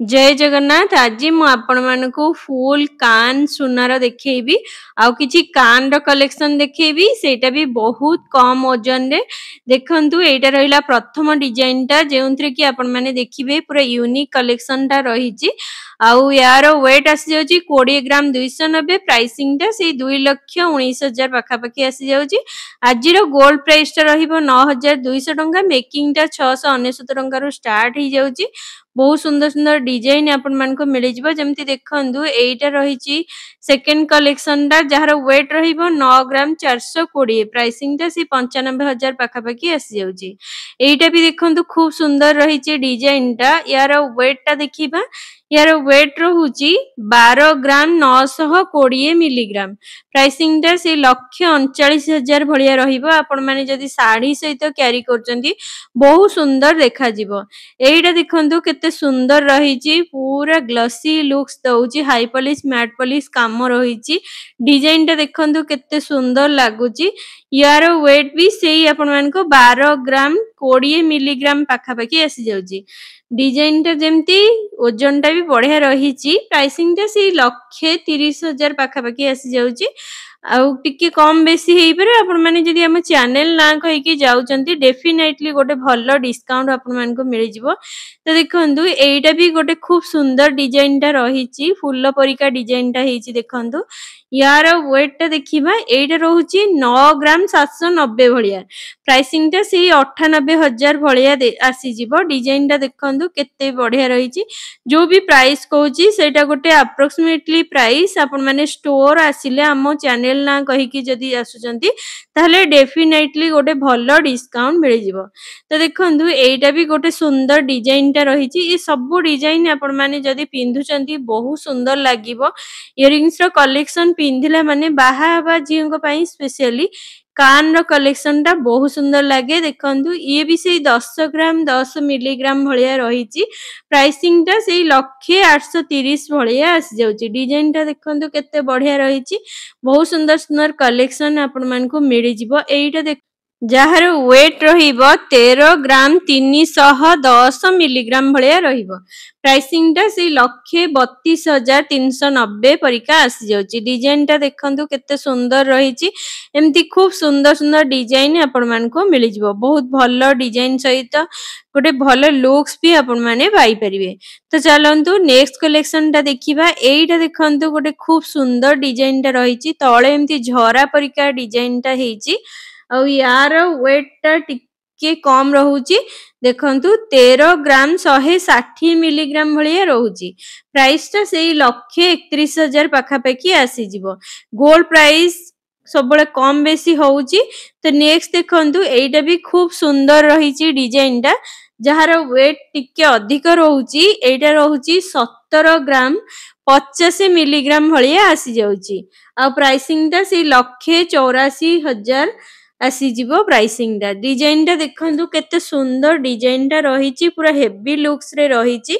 जय जगन्नाथ। आज मु आपण मानकु फुल कान सुनार देखैबी आउ किछि कान रो कलेक्शन देखैबी सेटा भी बहुत कम ओजन रे। देखंतु एटा रहिला प्रथम डिजाइन टा जेउंतरे कि आपण माने देखिबे पूरा यूनिक कलेक्शन टा रहिछि। आउ यार वेट आसी जाउछि 20 ग्राम 290 प्राइसिंग टा से 2,19,000 पाखा पाखी आसी जाउछि। आज रो गोल्ड प्राइस टा रहिबो 9,200 टंका, मेकिंग टा 699 टंका रो स्टार्ट ही जाउछि। बहुत सुंदर सुंदर डिजाइन आपण मानको मिलि जिवो। जेमति देखंतु एटा रहिछि सेकंड कलेक्शन टा जहार वेट रहिबो 9 ग्राम 420, प्राइसिंग टा से 95,000 पाखा पाखी आसी जाउछि। एटा भी देखंतु खूब सुंदर रहिछि डिजाइन टा। यार वेट टा देखिबा, यार वेट रहुछि 12 ग्राम 920 मिलीग्राम, प्राइसिंग टा से 1,39,000 भलिया रहिबो। आपण माने जदि साड़ी सहित क्यारी करचंती बहुत सुंदर देखा जिवो। एइटा देखंतु केते सुंदर रहिछि, पूरा ग्लसी लुक्स दउछि, हाई पॉलिश मैट पॉलिश काम रहिछि। डिजाइन टा देखंतु केते सुंदर लागुछि। यार वेट भी सेही आपण मानको 12 ग्राम 20 मिलीग्राम पाखा पाखी आसी जाउछि। डिजाइन टा जेमति ओजन टा भी बढ़िया रहिछि। प्राइसिंग टा से 1,30,000 पाखा पाखी आसी जाउछि। आउ टिके कम बेसी हेई परे। आपण माने जदि हम चैनल ना कहि कि जाउचंती डेफिनेटली गोटे भलो डिस्काउंट आपण मानको मिलि जिवो। तो देखंतु एइटा भी गोटे खूब सुंदर डिजाइन टा रहिछि, फुल्ल परिका डिजाइन टा हेछि देखंतु। यार वेट टा देखिबा, एइटा रहउछि 9 ग्राम 790 भलिया, प्राइसिंग टा से 98,000 भलिया आसी जिवो। डिजाइन टा देखंतु केते बढ़िया रहिछि। जो भी प्राइस कहउछि सेटा गोटे अप्रोक्सीमेटली प्राइस। आपण माने स्टोर आसिले हम चैनल ना कहि कि जदि आसुचंती ताहले डेफिनेटली गोटे भलो डिस्काउंट मिलि जिवो। तो देखंतु एइटा भी गोटे सुंदर डिजाइन टा रहिछि। ए सब डिजाइन आपण माने जदि पिंधुचंती बहुत सुंदर लागिवो। इयरिंग्स रो कलेक्शन पिंधिला माने बाहा हबा झियों पई स्पेशली कान रो कलेक्शन टा बहुत सुंदर लागे। देखंतु ये भी से 10 ग्राम 10 मिलीग्राम भलिया रहिछि। प्राइसिंग टा से 1,830 भलिया आसी जाउछि। डिजाइन टा देखंतु केते बढ़िया रहिछि। बहुत सुंदर सुंदर कलेक्शन आपण मानको मिलि जिवो। एइटा देख जहार वेट रहिबो 13 ग्राम 310 मिलीग्राम भलिया रहिबो। प्राइसिंग टा से 1,32,390 परिका आसी जाउछि। डिजाइन टा देखंतु केते सुंदर रहिछि। एमती खूब सुंदर सुंदर डिजाइन आपण मानको मिलि जिवो। बहुत भलो डिजाइन सहित गोटे भलो लुक्स भी आपण माने पाई परिबे। तो चलंतु नेक्स्ट कलेक्शन टा देखिबा। एइटा देखंतु गोटे खूब सुंदर डिजाइन टा रहिछि। तळे एमती झरा परिका डिजाइन टा हेछि। और यार वेट टा टिके कम रहुछि। देखंतु 13 ग्राम 160 मिलीग्राम भलिया रहुछि। प्राइस टा सेही 1,31,000 पाखा पाखी आसी जिवो। गोल्ड प्राइस सबले कम बेसी होउछि। तो नेक्स्ट देखंतु एइटा भी खूब सुंदर रहिछि डिजाइन टा, जहार वेट टिके अधिक रहुछि। एइटा रहुछि 17 ग्राम 85 मिलीग्राम भलिया आसी जाउछि। आ प्राइसिंग टा से 1,84,000 आसी जिवो प्राइसिंग टा। डिजाइन टा देखंतु केते सुंदर डिजाइन टा रहिछि, पूरा हेवी लुक्स रे रहिछि।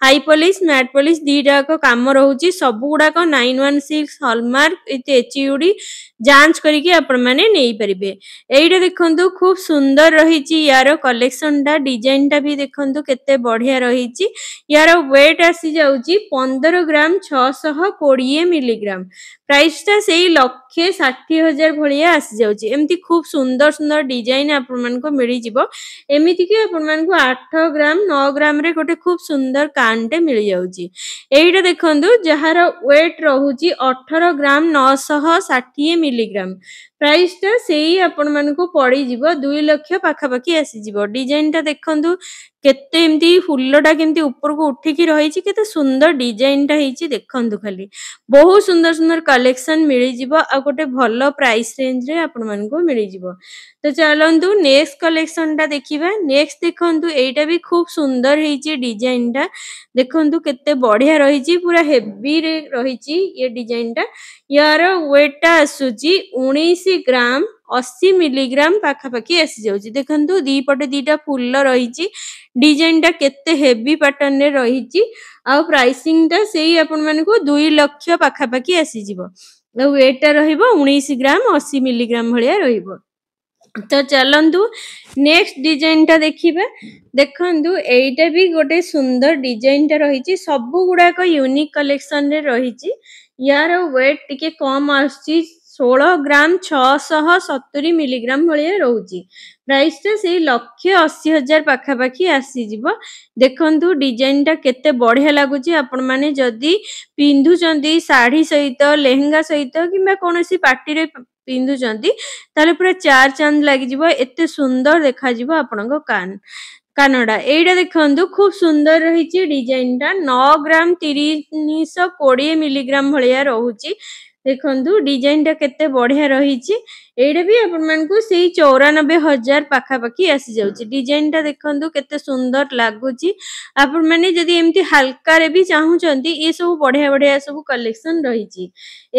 हाई पॉलिश मैट पॉलिश दीटा को काम रहुछि। सब गुडा को 916 हॉलमार्क इते एचयूडी जांच करिके आपण माने नेई परिबे। एइटा देखंतु खूब सुंदर रहिछि। यार कलेक्शन टा डिजाइन टा भी देखंतु केते बढ़िया रहिछि। यार वेट आसी जाउछि 15 ग्राम 620 मिलीग्राम, प्राइस टा सेही 1,60,000 भलिया आसी जाउछि। एमती खूब सुंदर सुंदर डिजाइन आपण मानको मिलि जिवो। एमिति कि आपण मानको 8 ग्राम 9 ग्राम रे गोटे खूब सुंदर कानटे मिलि जाउछि। एइटा देखंतु जहार वेट रहुछि 18 ग्राम 960 मिलीग्राम, प्राइस टा सेही आपण मानको पड़ी जिवो 2 लाख पाखा पाखी आसी जिवो। डिजाइन टा देखंतु केते एमती फुल्लटा केमती ऊपर को उठिकी रहिछि, केते सुंदर डिजाइन टा हेछि देखंतु खाली। बहुत सुंदर सुंदर कलेक्शन मिलि जिवो आ गोटे भलो प्राइस रेंज रे आपण मानको मिलि जिवो। तो चलंतु नेक्स्ट कलेक्शन टा देखिबा। नेक्स्ट देखंतु एइटा भी खूब सुंदर हेछि डिजाइन टा। देखंतु केते बढ़िया रहिछि, पूरा हेवी रे रहिछि ये डिजाइन टा। यार वेट टा आसुची 19 ग्राम 80 मिलीग्राम पाखा पाखी आसी जाउछि। देखंतु दी पटे दीटा फुल्ल रहिछि। डिजाइन टा केते हेवी पैटर्न रे रहिछि। आ प्राइसिंग टा सेही आपण मानको 2 लाख पाखा पाखी आसी जिवो। वेट टा रहिबो 19 ग्राम 80 मिलीग्राम भलिया रहिबो। तो चलंतु नेक्स्ट डिजाइन टा देखिबा देखंतु एइटा भी गोटे सुंदर डिजाइन टा रहिछि सबु गुडा को यूनिक कलेक्शन रे रहिछि यार वेट टिके कम आछि 16 ग्राम 670 मिलीग्राम भलिया रहउछि प्राइस टा से 1,80,000 पाखा पाखी आसी जिवो देखंतु डिजाइन टा केते बढ़िया लागुछि आपण माने जदी पिंधु चंदी साड़ी सहित लेहंगा सहित किबा कोनोसी पार्टी रे पिंधु चंदी ताले पूरा चार चांद लागि जिवो एते सुंदर देखा जिवो आपनको कानडा एइडा देखंतु खूब सुंदर रहिछि डिजाइन टा 9 ग्राम 320 मिलीग्राम भलिया रहउछि देखंतु डिजाइन टा केते बढ़िया रहिछि एइडा भी आपण मानकु सेही 94,000 पाखा पाखी आसी जाउछि डिजाइन टा देखंतु केते सुंदर लागुछि आपण माने जदी एम्ति हल्का रे भी चाहू चंदी ए सब बढ़िया बढ़िया सब कलेक्शन रहिछि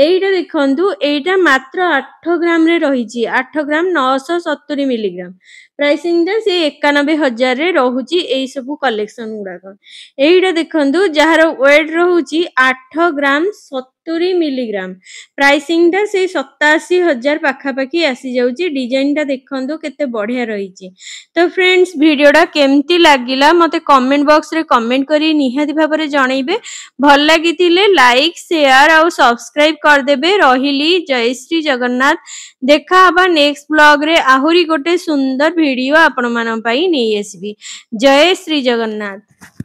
एइडा देखंतु एइडा मात्र 8 ग्राम रे रहिछि 8 ग्राम 970 मिलीग्राम प्राइसिंग टा से 91,000 रे रहउछि एई सब कलेक्शन गुडा एइडा देखंतु जहार वेट रहउछि 8 ग्राम 70 मिलीग्राम प्राइसिंग टा से 87,000 पाखा पाखी आसी जाउछि डिजाइन टा देखंतु केते बढ़िया रहिछि तो फ्रेंड्स वीडियोटा केमती लागिला मते कमेंट बॉक्स रे कमेंट करी निहाती भाबरे जणाइबे भल लागितिले लाइक शेयर और सब्सक्राइब कर देबे रहिली जय श्री जगन्नाथ देखा हबा नेक्स्ट ब्लॉग रे आहुरी गोटे सुंदर वीडियो आपण मानन पई नै आसीबी जय श्री जगन्नाथ।